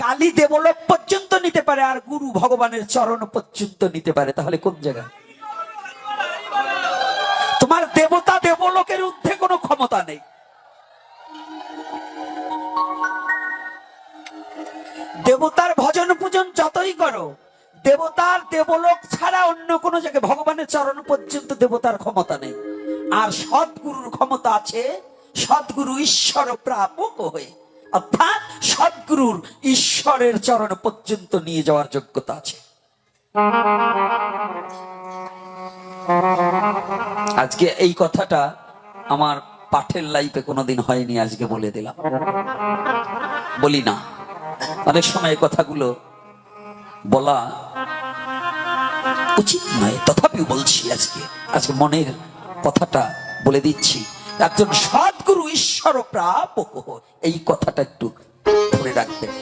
কালী দেবলোক পর্যন্ত নিতে পারে আর গুরু ভগবানের চরণ পর্যন্ত নিতে পারে, তাহলে কোন জায়গায়? তোমার দেবতা দেবলোকের ঊর্ধ্বে কোনো ক্ষমতা নেই। দেবতার ভজন পূজন যতই করো, দেবতার দেবলোক ছাড়া অন্য কোনো জায়গায় ভগবানের চরণ পর্যন্ত দেবতার ক্ষমতা নেই। আর সদ্গুরুর ক্ষমতা আছে, সদ্গুরু ঈশ্বর প্রাপক হয়ে, অর্থাৎ সদ্গুরুর ঈশ্বরের চরণ পর্যন্ত নিয়ে যাওয়ার যোগ্যতা আছে। আজকে এই কথাটা আমার পাঠের লাইফে কোনোদিন হয়নি, আজকে বলে দিলাম। বলি না, অনেক সময় কথাগুলো বলা উচিত নয়, তথাপিও বলছি। আজকে মনের কথাটা বলে দিচ্ছি। একজন সদ্গুরু ঈশ্বর প্রাপক, এই কথাটা একটু ধরে রাখবেন।